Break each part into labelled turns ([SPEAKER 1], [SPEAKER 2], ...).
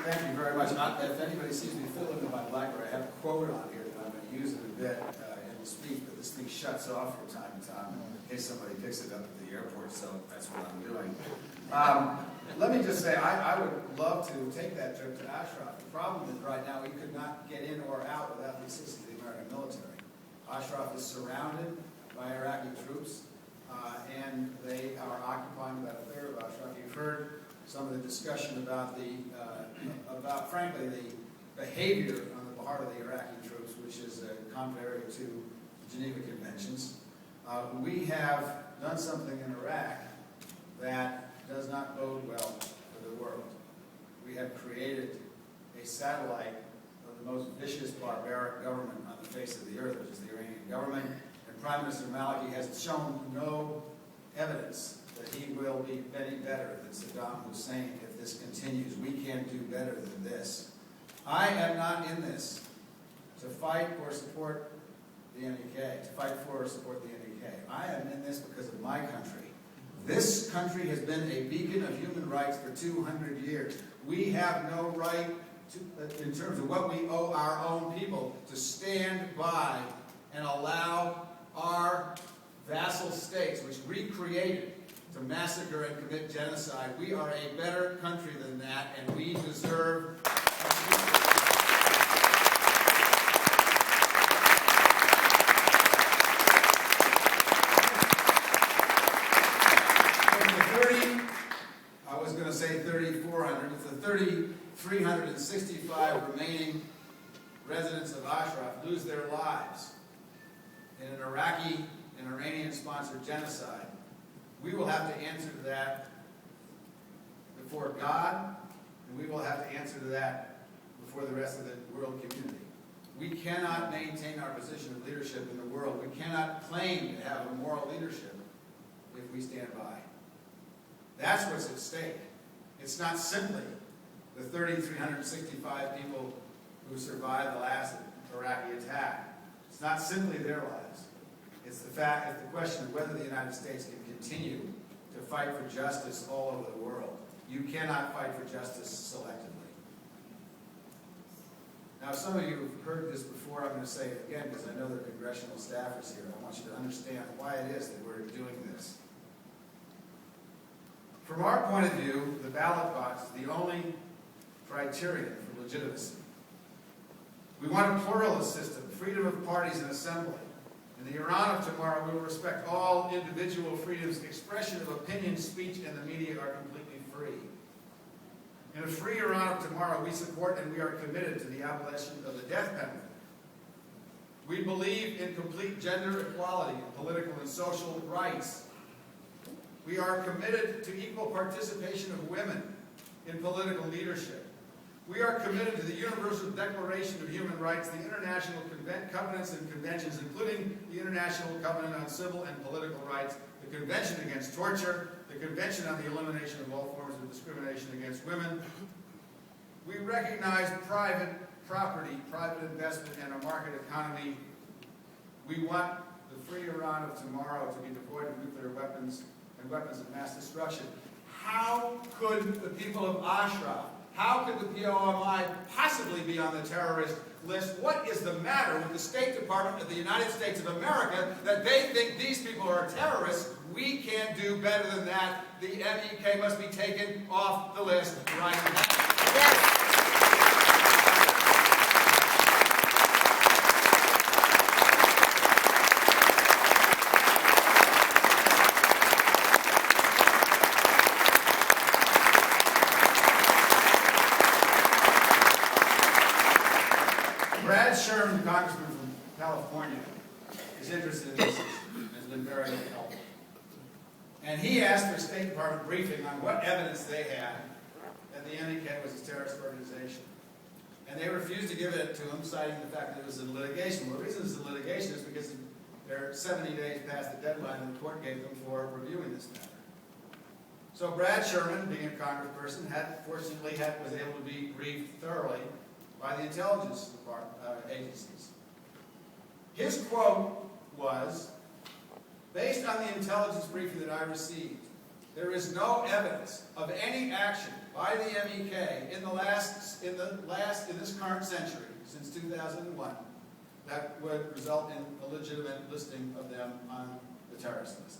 [SPEAKER 1] Thank you very much. If anybody sees me fiddling with my BlackBerry, I have a quote on here that I'm going to use in a bit in the speech, but this thing shuts off from time to time in case somebody picks it up at the airport, so that's what I'm doing. Let me just say, I would love to take that trip to Ashraf. The problem is right now we could not get in or out without the assistance of the American military. Ashraf is surrounded by Iraqi troops, and they are occupying about a third of Ashraf. You've heard some of the discussion about frankly, the behavior on the part of the Iraqi troops, which is contrary to the Geneva Conventions. We have done something in Iraq that does not bode well for the world. We have created a satellite of the most vicious, barbaric government on the face of the earth, which is the Iranian government. And Prime Minister Maliki has shown no evidence that he will be any better than Saddam Hussein if this continues. We can do better than this. I am not in this to fight or support the NEK, to fight for or support the NEK. I am in this because of my country. This country has been a beacon of human rights for 200 years. We have no right, in terms of what we owe our own people, to stand by and allow our vassal states, which we created, to massacre and commit genocide. We are a better country than that, and we deserve I was going to say 3,400. If the 3,365 remaining residents of Ashraf lose their lives in an Iraqi and Iranian-sponsored genocide, we will have to answer to that before God, and we will have to answer to that before the rest of the world community. We cannot maintain our position of leadership in the world. We cannot claim to have a moral leadership if we stand by. That's what's at stake. It's not simply the 3,365 people who survived the last Iraqi attack. It's not simply their lives. It's the question of whether the United States can continue to fight for justice all over the world. You cannot fight for justice selectively. Now, some of you have heard this before. I'm going to say it again because I know there are congressional staffers here. I want you to understand why it is that we're doing this. From our point of view, the ballot box is the only criterion for legitimacy. We want a pluralist system, freedom of parties and assembly. In the Iran of tomorrow, we will respect all individual freedoms. Expression of opinion, speech, and the media are completely free. In a free Iran of tomorrow, we support and we are committed to the abolition of the death penalty. We believe in complete gender equality and political and social rights. We are committed to equal participation of women in political leadership. We are committed to the Universal Declaration of Human Rights, the international covenants and conventions, including the International Covenant on Civil and Political Rights, the Convention Against Torture, the Convention on the Elimination of All Forms of Discrimination Against Women. We recognize private property, private investment, and a market economy. We want the free Iran of tomorrow to be devoid of nuclear weapons and weapons of mass destruction. How could the people of Ashraf, how could the PMOI possibly be on the terrorist list? What is the matter with the State Department of the United States of America that they think these people are terrorists? We can't do better than that. The NEK must be taken off the list right now. Yes. Brad Sherman, Congressman from California, is interested in this issue and has been very helpful. And he asked for a State Department briefing on what evidence they had that the NEK was a terrorist organization. And they refused to give it to him, citing the fact that it was in litigation. Well, the reason it's in litigation is because they're 70 days past the deadline the court gave them for reviewing this matter. So Brad Sherman, being a congressperson, was able to be briefed thoroughly by the intelligence agencies. His quote was, based on the intelligence briefing that I received, there is no evidence of any action by the MEK in this current century, since 2001, that would result in a legitimate listing of them on the terrorist list.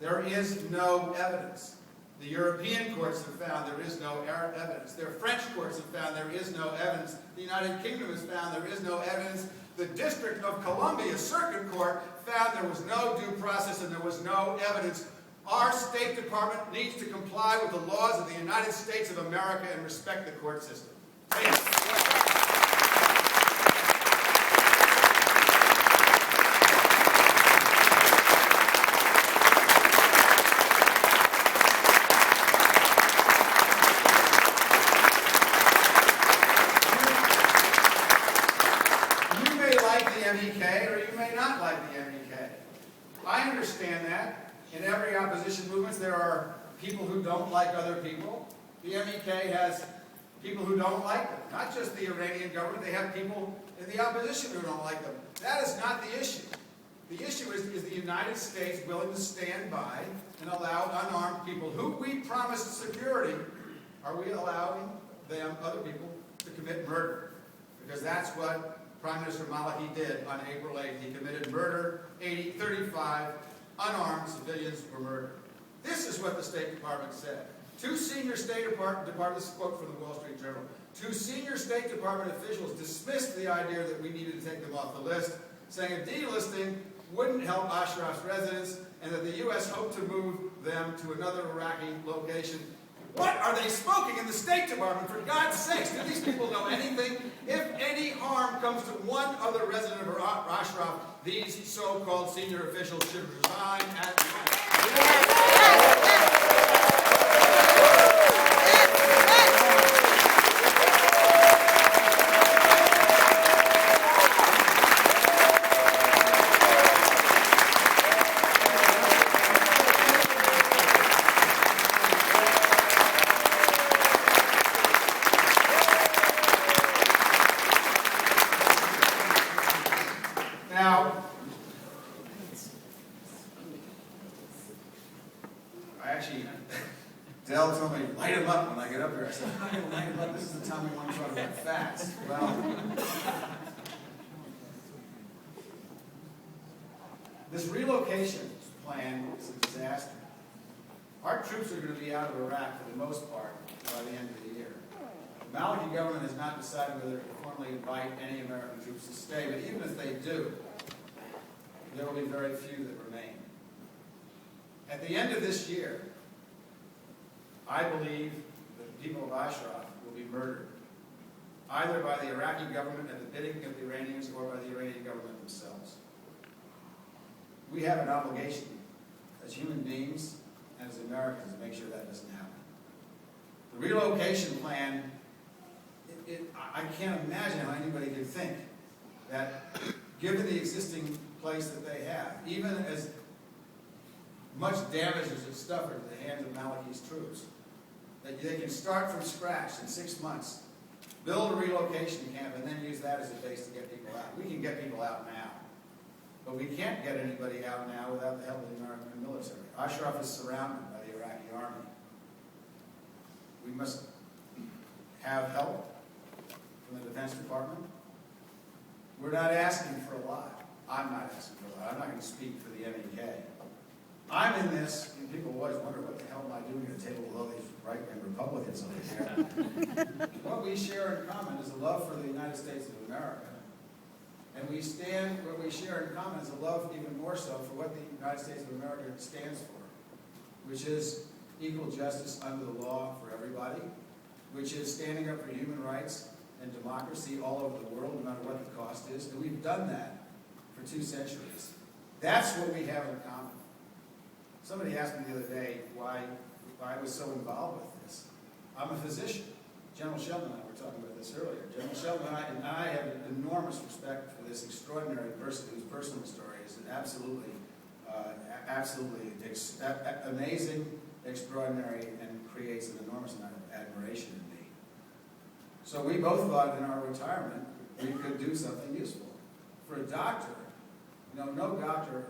[SPEAKER 1] There is no evidence. The European courts have found there is no evidence. Their French courts have found there is no evidence. The United Kingdom has found there is no evidence. The District of Columbia Circuit Court found there was no due process and there was no evidence. Our State Department needs to comply with the laws of the United States of America and respect the court system. MEK, or you may not like the MEK. I understand that. In every opposition movement, there are people who don't like other people. The MEK has people who don't like them. Not just the Iranian government, they have people in the opposition who don't like them. That is not the issue. The issue is the United States willing to stand by and allow unarmed people who we promised security, are we allowing them, other people, to commit murder? Because that's what Prime Minister Maliki did on April 8th. He committed murder. 35 unarmed civilians were murdered. This is what the State Department said. Two senior State Department, this is a quote from the Wall Street Journal, two senior State Department officials dismissed the idea that we needed to take them off the list, saying a delisting wouldn't help Ashraf's residents and that the U.S. hoped to move them to another Iraqi location. What are they smoking in the State Department, for God's sakes? Do these people know anything? If any harm comes to one other resident of Ashraf, these so-called senior officials should resign at once. Now, Dell told me, light him up when I get up here. I said, I'm not going to light him up. This is the time we want to talk about facts. Well, this relocation plan is a disaster. Our troops are going to be out of Iraq for the most part by the end of the year. The Maliki government has not decided whether to formally invite any American troops to stay, but even if they do, there will be very few that remain. At the end of this year, I believe the people of Ashraf will be murdered, either by the Iraqi government at the bidding of the Iranians or by the Iranian government themselves. We have an obligation as human beings and as Americans to make sure that doesn't happen. The relocation plan, I can't imagine how anybody could think that, given the existing place that they have, even as much damage as it's suffered at the hands of Maliki's troops, that they can start from scratch in 6 months, build a relocation camp, and then use that as a base to get people out. We can get people out now, but we can't get anybody out now without the help of the American military. Ashraf is surrounded by the Iraqi army. We must have help from the Defense Department. We're not asking for a lot. I'm not asking for a lot. I'm not going to speak for the MEK. I'm in this, and people always wonder, what the hell am I doing at a table with all these right-wing Republicans over here? What we share in common is a love for the United States of America. And what we share in common is a love even more so for what the United States of America stands for, which is equal justice under the law for everybody, which is standing up for human rights and democracy all over the world, no matter what the cost is. And we've done that for 2 centuries. That's what we have in common. Somebody asked me the other day why I was so involved with this. I'm a physician. General Sheldon and I were talking about this earlier. General Sheldon and I have enormous respect for this extraordinary person whose personal story is absolutely amazing, extraordinary, and creates an enormous amount of admiration in me. So we both thought in our retirement we could do something useful. For a doctor, no doctor,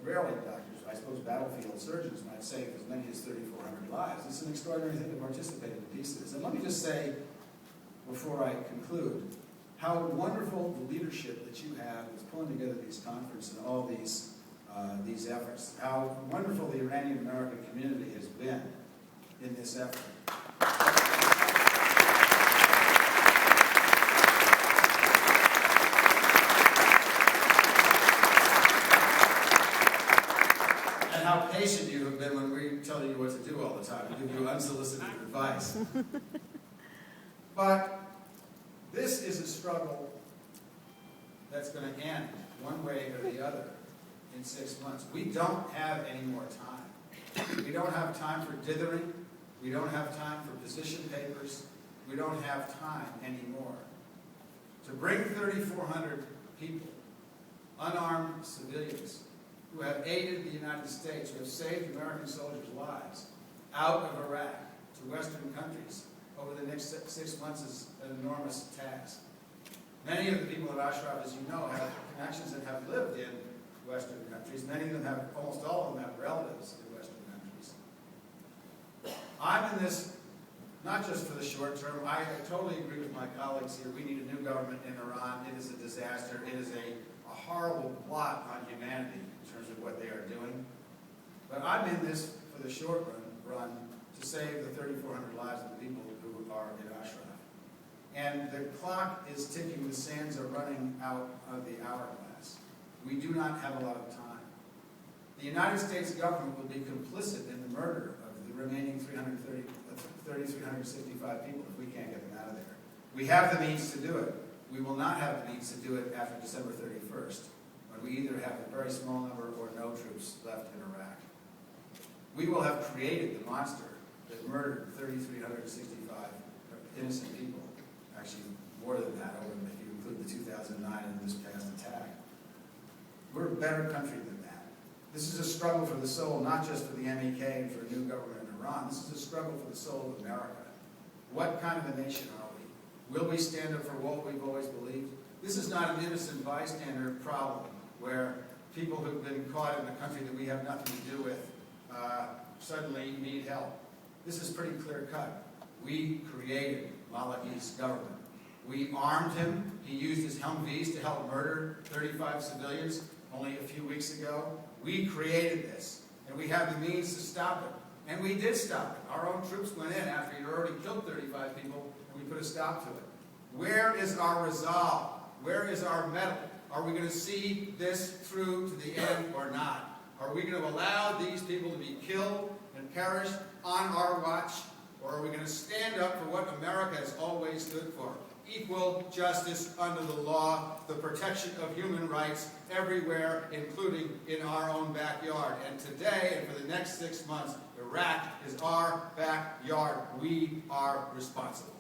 [SPEAKER 1] rarely doctors, I suppose battlefield surgeons might save as many as 3,400 lives. It's an extraordinary thing to participate in pieces. And let me just say, before I conclude, how wonderful the leadership that you have is pulling together these conferences and all these efforts. How wonderful the Iranian American community has been in this effort. And how patient you have been when we tell you what to do all the time. We give you unsolicited advice. But this is a struggle that's going to end one way or the other in 6 months. We don't have any more time. We don't have time for dithering. We don't have time for position papers. We don't have time anymore. To bring 3,400 people, unarmed civilians, who have aided the United States, who have saved American soldiers' lives, out of Iraq to Western countries over the next 6 months is an enormous task. Many of the people at Ashraf, as you know, have connections and have lived in Western countries. Many of them have, almost all of them have relatives in Western countries. I'm in this not just for the short term. I totally agree with my colleagues here. We need a new government in Iran. It is a disaster. It is a horrible blot on humanity in terms of what they are doing. But I'm in this for the short run to save the 3,400 lives of the people who are in Ashraf. And the clock is ticking. The sands are running out of the hourglass. We do not have a lot of time. The United States government will be complicit in the murder of the remaining 365 people if we can't get them out of there. We have the means to do it. We will not have the means to do it after December 31st, when we either have a very small number or no troops left in Iraq. We will have created the monster that murdered 3,365 innocent people. Actually, more than that, if you include the 2009 and this past attack. We're a better country than that. This is a struggle for the soul, not just for the MEK and for a new government in Iran. This is a struggle for the soul of America. What kind of a nation are we? Will we stand up for what we've always believed? This is not an innocent bystander problem where people who've been caught in a country that we have nothing to do with suddenly need help. This is pretty clear cut. We created Maliki's government. We armed him. He used his Humvees to help murder 35 civilians only a few weeks ago. We created this, and we have the means to stop it. And we did stop it. Our own troops went in after he'd already killed 35 people, and we put a stop to it. Where is our resolve? Where is our mettle? Are we going to see this through to the end or not? Are we going to allow these people to be killed and perish on our watch? Or are we going to stand up for what America has always stood for? Equal justice under the law, the protection of human rights everywhere, including in our own backyard. And today, and for the next 6 months, Iraq is our backyard. We are responsible.